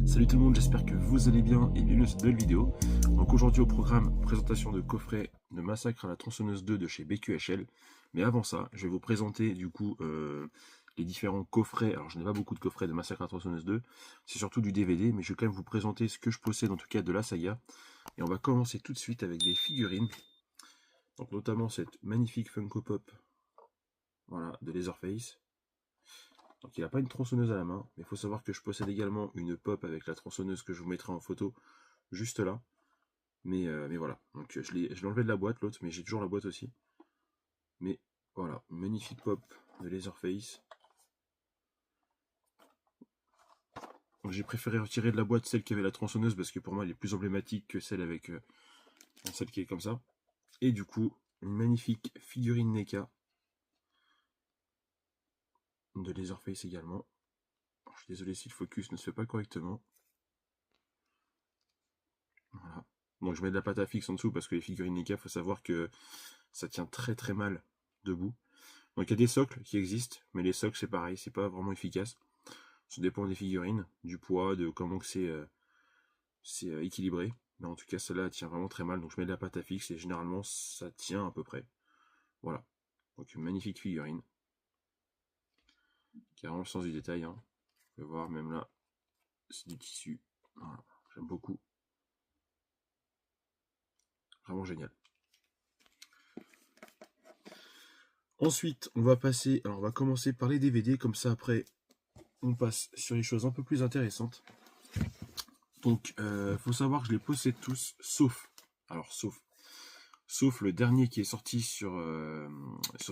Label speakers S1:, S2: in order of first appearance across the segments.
S1: Salut tout le monde, j'espère que vous allez bien et bienvenue dans cette nouvelle vidéo. Donc aujourd'hui au programme, présentation de coffret de Massacre à la tronçonneuse 2 de chez BQHL. Mais avant ça, je vais vous présenter du coup les différents coffrets. Alors je n'ai pas beaucoup de coffrets de Massacre à la tronçonneuse 2, c'est surtout du DVD, mais je vais quand même vous présenter ce que je possède en tout cas de la saga. Et on va commencer tout de suite avec des figurines. Donc notamment cette magnifique Funko Pop, voilà, de Leatherface. Donc il n'a pas une tronçonneuse à la main, mais il faut savoir que je possède également une pop avec la tronçonneuse que je vous mettrai en photo juste là. Mais voilà, donc je l'ai enlevé de la boîte l'autre, mais j'ai toujours la boîte aussi. Mais voilà, magnifique pop de Leatherface. J'ai préféré retirer de la boîte celle qui avait la tronçonneuse parce que pour moi elle est plus emblématique que celle avec celle qui est comme ça. Et du coup, une magnifique figurine NECA de Leatherface également. Alors, je suis désolé si le focus ne se fait pas correctement. Voilà. Donc je mets de la pâte à fixe en dessous parce que les figurines NECA, il faut savoir que ça tient très très mal debout. Donc il y a des socles qui existent, mais les socles c'est pareil, c'est pas vraiment efficace. Ça dépend des figurines, du poids, de comment que c'est équilibré. Mais en tout cas celle-là tient vraiment très mal, donc je mets de la pâte à fixe et généralement ça tient à peu près. Voilà. Donc une magnifique figurine. Qui a vraiment le sens du détail. Hein. Vous pouvez voir même là, c'est du tissu. Voilà. J'aime beaucoup. Vraiment génial. Ensuite, on va passer. Alors, on va commencer par les DVD, comme ça après, on passe sur les choses un peu plus intéressantes. Donc, faut savoir que je les possède tous, sauf. Alors, sauf le dernier qui est sorti sur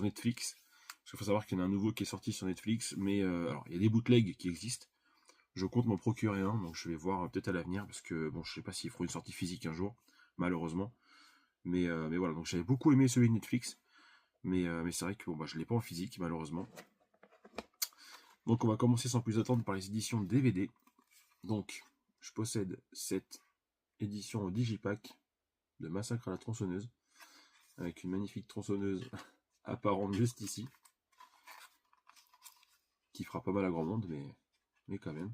S1: Netflix. Parce qu'il faut savoir qu'il y en a un nouveau qui est sorti sur Netflix, mais alors, il y a des bootlegs qui existent. Je compte m'en procurer un, donc je vais voir peut-être à l'avenir, parce que bon, je sais pas s'ils feront une sortie physique un jour, malheureusement. Mais voilà, donc j'avais beaucoup aimé celui de Netflix. Mais c'est vrai que bon, bah, je ne l'ai pas en physique, malheureusement. Donc on va commencer sans plus attendre par les éditions DVD. Donc, je possède cette édition en digipack de Massacre à la tronçonneuse, avec une magnifique tronçonneuse apparente juste ici, qui fera pas mal à grand monde, mais quand même.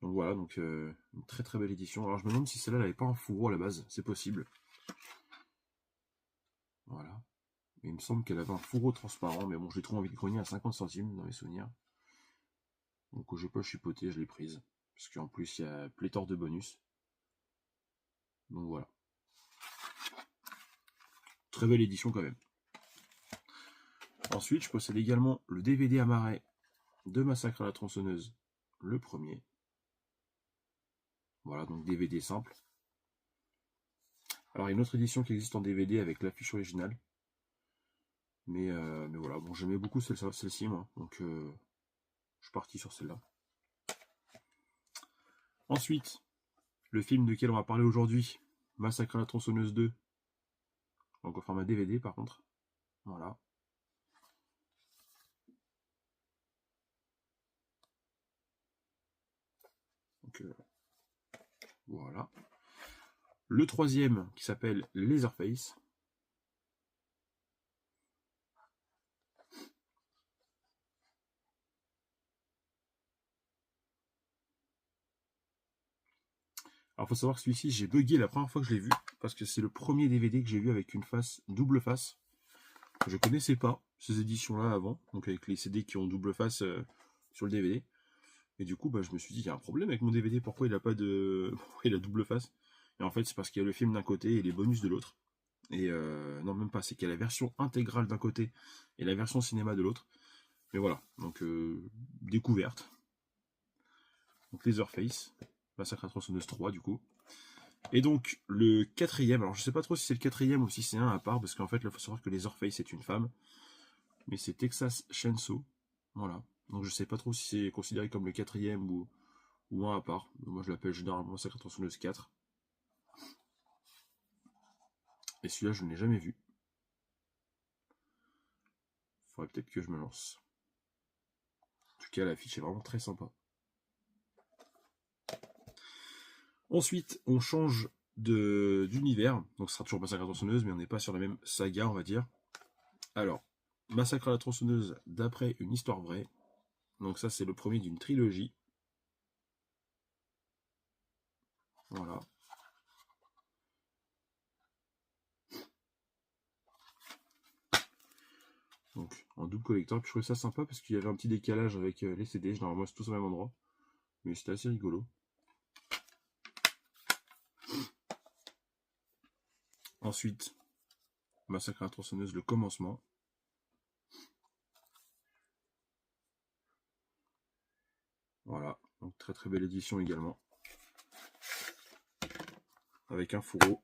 S1: Donc voilà, donc une très très belle édition. Alors je me demande si celle-là n'avait pas un fourreau à la base, c'est possible. Voilà. Il me semble qu'elle avait un fourreau transparent, mais bon, je l'ai trouvé en vide-grenier à 50 centimes dans mes souvenirs. Donc je vais pas chipoter, je l'ai prise. Parce qu'en plus, il y a pléthore de bonus. Donc voilà. Très belle édition quand même. Ensuite, je possède également le DVD à marais de Massacre à la tronçonneuse, le premier. Voilà, donc DVD simple. Alors, il y a une autre édition qui existe en DVD avec l'affiche originale. Mais voilà, bon, j'aimais beaucoup celle-ci, moi. Donc, je suis parti sur celle-là. Ensuite, le film duquel on va parler aujourd'hui, Massacre à la tronçonneuse 2. Donc, au format DVD, par contre. Voilà. Donc, voilà. Le troisième, qui s'appelle Leatherface. Alors, faut savoir que celui-ci, j'ai bugué la première fois que je l'ai vu, parce que c'est le premier DVD que j'ai vu avec une face, double face. Je connaissais pas ces éditions-là avant, donc avec les CD qui ont double face sur le DVD. Et du coup, bah, je me suis dit, il y a un problème avec mon DVD, pourquoi il a pas de. Pourquoi il a double face? Et en fait, c'est parce qu'il y a le film d'un côté et les bonus de l'autre. Et non, même pas, c'est qu'il y a la version intégrale d'un côté et la version cinéma de l'autre. Mais voilà, donc découverte. Donc Leatherface, Massacre à la tronçonneuse 3 du coup. Et donc le quatrième, alors je sais pas trop si c'est le quatrième ou si c'est un à part, parce qu'en fait il faut savoir que Leatherface est une femme, mais c'est Texas Chainsaw, voilà. Donc je sais pas trop si c'est considéré comme le quatrième ou un à part. Moi je l'appelle généralement Massacre à la tronçonneuse 4. Et celui-là je ne l'ai jamais vu. Faudrait peut-être que je me lance. En tout cas l'affiche est vraiment très sympa. Ensuite on change d'univers, donc ce sera toujours Massacre à la tronçonneuse, mais on n'est pas sur la même saga on va dire. Alors, Massacre à la tronçonneuse d'après une histoire vraie. Donc ça c'est le premier d'une trilogie. Voilà. Donc en double collector, puis je trouvais ça sympa parce qu'il y avait un petit décalage avec les CD, généralement c'est tous au même endroit, mais c'était assez rigolo. Ensuite, Massacre à la tronçonneuse, le commencement. Voilà, donc très très belle édition également. Avec un fourreau.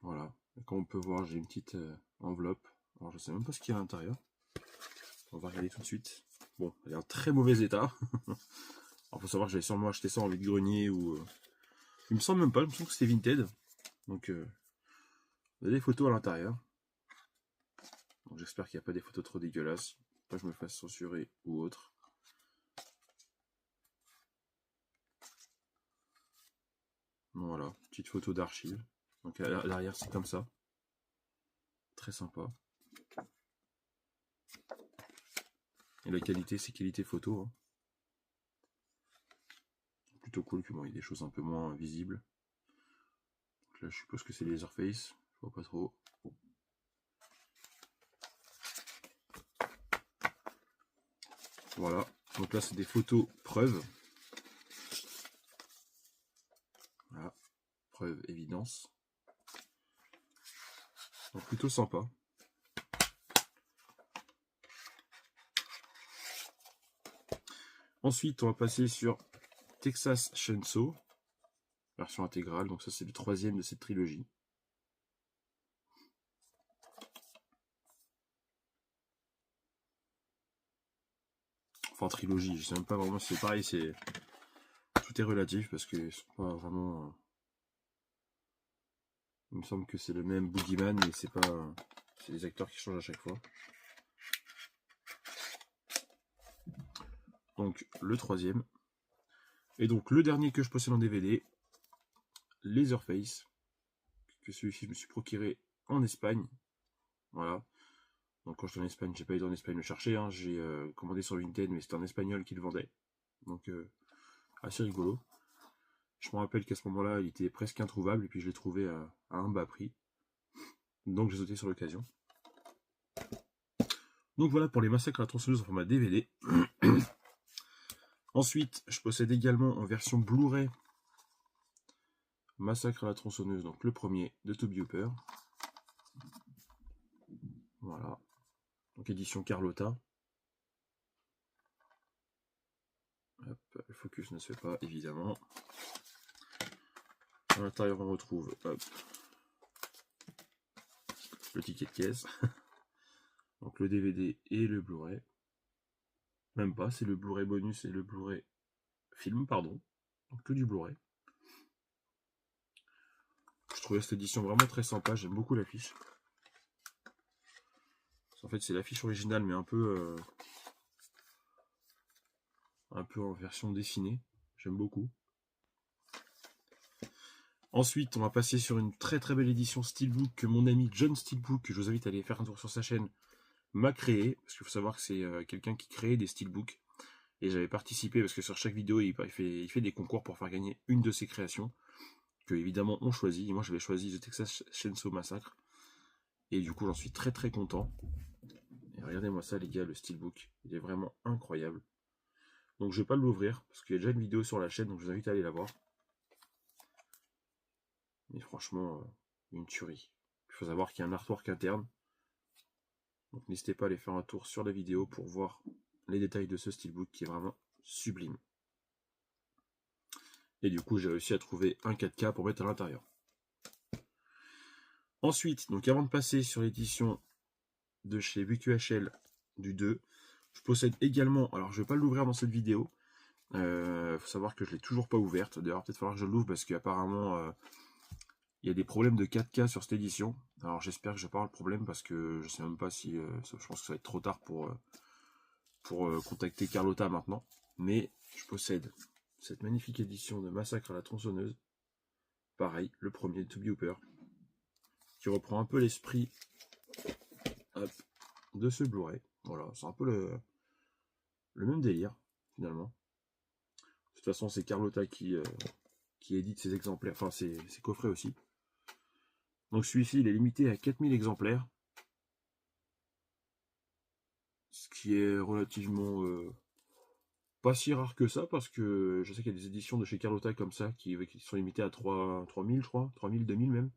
S1: Voilà, et comme on peut voir, j'ai une petite enveloppe. Alors je sais même pas ce qu'il y a à l'intérieur. On va regarder tout de suite. Bon, elle est en très mauvais état. Alors faut savoir que j'avais sûrement acheté ça en vide-grenier ou... Il me semble même pas, il me semble que c'était Vinted. Donc, il y a des photos à l'intérieur. J'espère qu'il n'y a pas des photos trop dégueulasses. Pas que je me fasse censurer ou autre. Voilà, petite photo d'archive. Donc à l'arrière c'est comme ça. Très sympa. Et la qualité, c'est qualité photo. Hein. Plutôt cool que bon, il y a des choses un peu moins visibles. Donc là je suppose que c'est les Leatherface. Je vois pas trop. Voilà. Donc là c'est des photos preuves. Voilà. Preuve, évidence. Donc plutôt sympa. Ensuite, on va passer sur Texas Chainsaw, version intégrale. Donc ça, c'est le 3e de cette trilogie. Enfin, trilogie, je sais même pas vraiment si c'est pareil. Tout est relatif parce que sont pas vraiment... Il me semble que c'est le même Boogeyman, mais c'est pas... C'est les acteurs qui changent à chaque fois. Donc, le 3e. Et donc, le dernier que je possède en DVD, Leatherface, que celui-ci, je me suis procuré en Espagne. Voilà. Donc, quand je suis en Espagne, j'ai pas été en Espagne le chercher. Hein. J'ai commandé sur Vinted, mais c'était en espagnol qui le vendait. Donc, assez rigolo. Je me rappelle qu'à ce moment-là, il était presque introuvable, et puis je l'ai trouvé à un bas prix. Donc, j'ai sauté sur l'occasion. Donc, voilà pour les Massacres à la tronçonneuse en format DVD. Ensuite, je possède également en version Blu-ray Massacre à la tronçonneuse, donc le premier de Toby Hooper. Voilà. Donc édition Carlotta. Hop, le focus ne se fait pas, évidemment. À l'intérieur, on retrouve hop, le ticket de caisse. Donc le DVD et le Blu-ray. Même pas, c'est le Blu-ray bonus et le Blu-ray film, pardon. Donc que du Blu-ray. Je trouvais cette édition vraiment très sympa, j'aime beaucoup l'affiche. En fait, c'est l'affiche originale, mais un peu en version dessinée. J'aime beaucoup. Ensuite, on va passer sur une très très belle édition Steelbook que mon ami John Steelbook, que je vous invite à aller faire un tour sur sa chaîne, m'a créé. Parce qu'il faut savoir que c'est quelqu'un qui crée des Steelbooks. Et j'avais participé parce que sur chaque vidéo, il fait des concours pour faire gagner une de ses créations. Que évidemment on choisit. Et moi j'avais choisi The Texas Chainsaw Massacre. Et du coup j'en suis très très content. Et regardez-moi ça les gars, le Steelbook. Il est vraiment incroyable. Donc je vais pas l'ouvrir parce qu'il y a déjà une vidéo sur la chaîne, donc je vous invite à aller la voir. Mais franchement, une tuerie. Il faut savoir qu'il y a un artwork interne. Donc n'hésitez pas à aller faire un tour sur la vidéo pour voir les détails de ce Steelbook qui est vraiment sublime. Et du coup j'ai réussi à trouver un 4K pour mettre à l'intérieur. Ensuite, donc avant de passer sur l'édition de chez VQHL du 2, je possède également, alors je ne vais pas l'ouvrir dans cette vidéo, faut savoir que je ne l'ai toujours pas ouverte, d'ailleurs peut-être falloir que je l'ouvre parce qu'apparemment il y a des problèmes de 4K sur cette édition, alors j'espère que je vais pas avoir le problème parce que je sais même pas si, je pense que ça va être trop tard pour contacter Carlotta maintenant, mais je possède cette magnifique édition de Massacre à la tronçonneuse, pareil, le premier de Toby Hooper, qui reprend un peu l'esprit de ce Blu-ray. Voilà, c'est un peu le même délire, finalement. façon, c'est Carlotta qui édite ses exemplaires, enfin ses coffrets aussi. Donc celui-ci, il est limité à 4000 exemplaires. Ce qui est relativement pas si rare que ça, parce que je sais qu'il y a des éditions de chez Carlotta comme ça qui sont limitées à 3000, je crois, 3000, 2000 même.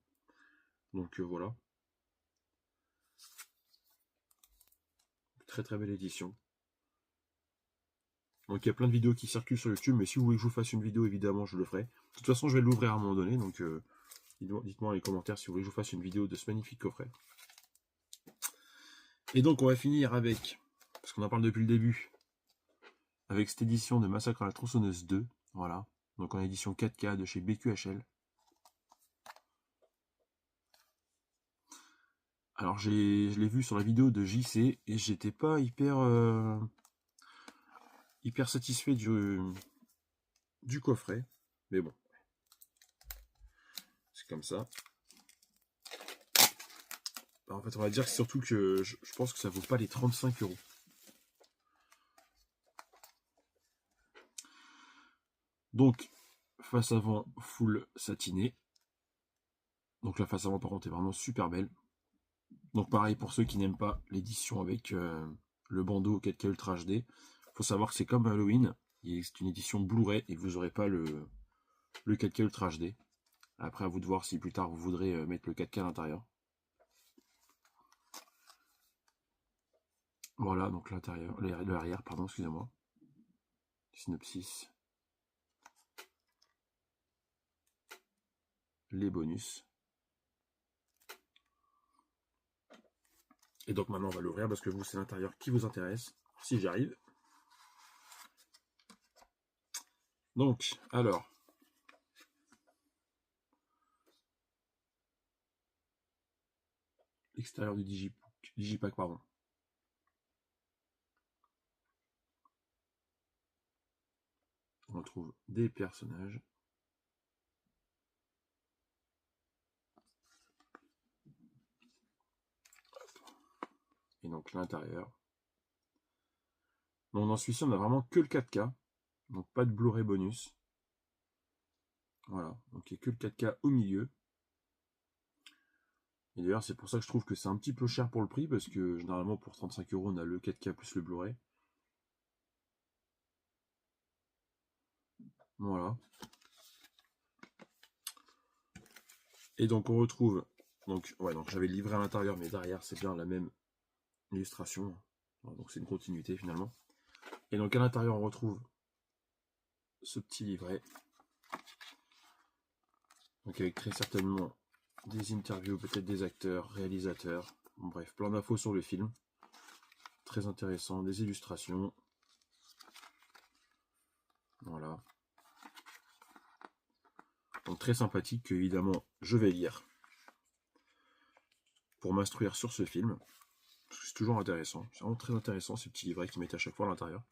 S1: Donc voilà. Très très belle édition. Donc il y a plein de vidéos qui circulent sur YouTube, mais si vous voulez que je vous fasse une vidéo, évidemment, je le ferai. De toute façon, je vais l'ouvrir à un moment donné, donc dites-moi dans les commentaires si vous voulez que je vous fasse une vidéo de ce magnifique coffret. Et donc on va finir avec, parce qu'on en parle depuis le début, avec cette édition de Massacre à la tronçonneuse 2, voilà, donc en édition 4K de chez BQHL. Alors je l'ai vu sur la vidéo de JC et j'étais pas hyper satisfait du coffret, mais bon, c'est comme ça. Alors, en fait, on va dire que surtout que je pense que ça vaut pas les 35 €. Donc, face avant full satiné. Donc la face avant par contre est vraiment super belle. Donc pareil pour ceux qui n'aiment pas l'édition avec le bandeau 4K Ultra HD. Faut savoir que c'est comme Halloween. C'est une édition Blu-ray et vous n'aurez pas le 4K Ultra HD. Après à vous de voir si plus tard vous voudrez mettre le 4K à l'intérieur. Voilà donc l'intérieur, l'arrière, pardon, excusez-moi. Synopsis. Les bonus. Et donc maintenant on va l'ouvrir parce que vous c'est l'intérieur qui vous intéresse, si j'y arrive. Donc, alors. L'extérieur du Digipack, pardon. On retrouve des personnages. Et donc l'intérieur. Donc dans celui-ci, on n'a vraiment que le 4K. Donc pas de Blu-ray bonus. Voilà, donc il n'y a que le 4K au milieu. Et d'ailleurs, c'est pour ça que je trouve que c'est un petit peu cher pour le prix, parce que généralement pour 35 €, on a le 4K plus le Blu-ray. Voilà. Et donc on retrouve, donc j'avais le livret à l'intérieur, mais derrière c'est bien la même illustration. Donc c'est une continuité finalement. Et donc à l'intérieur on retrouve ce petit livret. Donc avec très certainement des interviews, peut-être des acteurs, réalisateurs, bref, plein d'infos sur le film. Très intéressant, des illustrations. Voilà. Donc très sympathique, que évidemment je vais lire pour m'instruire sur ce film. C'est toujours intéressant, c'est vraiment très intéressant ces petits livrets qui mettent à chaque fois à l'intérieur.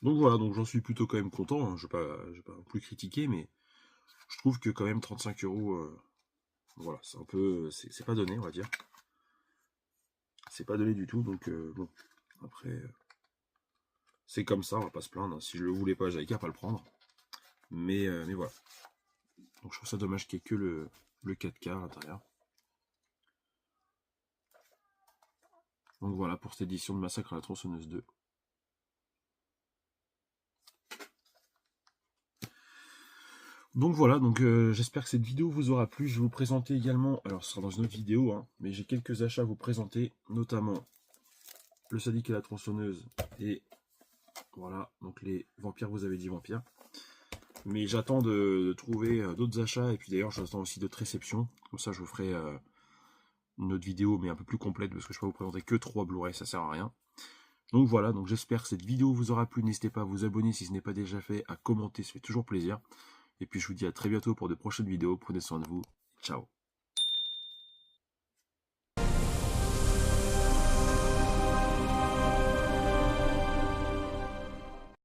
S1: Donc voilà, donc j'en suis plutôt quand même content, hein. Je vais pas non plus critiquer, mais je trouve que quand même 35 €, voilà, c'est un peu, c'est pas donné, on va dire. C'est pas donné du tout, donc bon, après, c'est comme ça, on va pas se plaindre. Si je le voulais pas, j'avais qu'à pas le prendre. Mais voilà. Donc je trouve ça dommage qu'il n'y ait que le 4K à l'intérieur. Donc voilà pour cette édition de Massacre à la tronçonneuse 2. Donc voilà, donc j'espère que cette vidéo vous aura plu. Je vais vous présenter également, alors ce sera dans une autre vidéo, hein, mais j'ai quelques achats à vous présenter, notamment le Sadique et la tronçonneuse, et voilà, donc les vampires, vous avez dit vampires. Mais j'attends de trouver d'autres achats, et puis d'ailleurs j'attends aussi d'autres réceptions, comme ça je vous ferai une autre vidéo, mais un peu plus complète, parce que je ne peux pas vous présenter que 3 Blu-ray, ça sert à rien. Donc voilà, donc j'espère que cette vidéo vous aura plu, n'hésitez pas à vous abonner si ce n'est pas déjà fait, à commenter, ça fait toujours plaisir. Et puis je vous dis à très bientôt pour de prochaines vidéos, prenez soin de vous, ciao.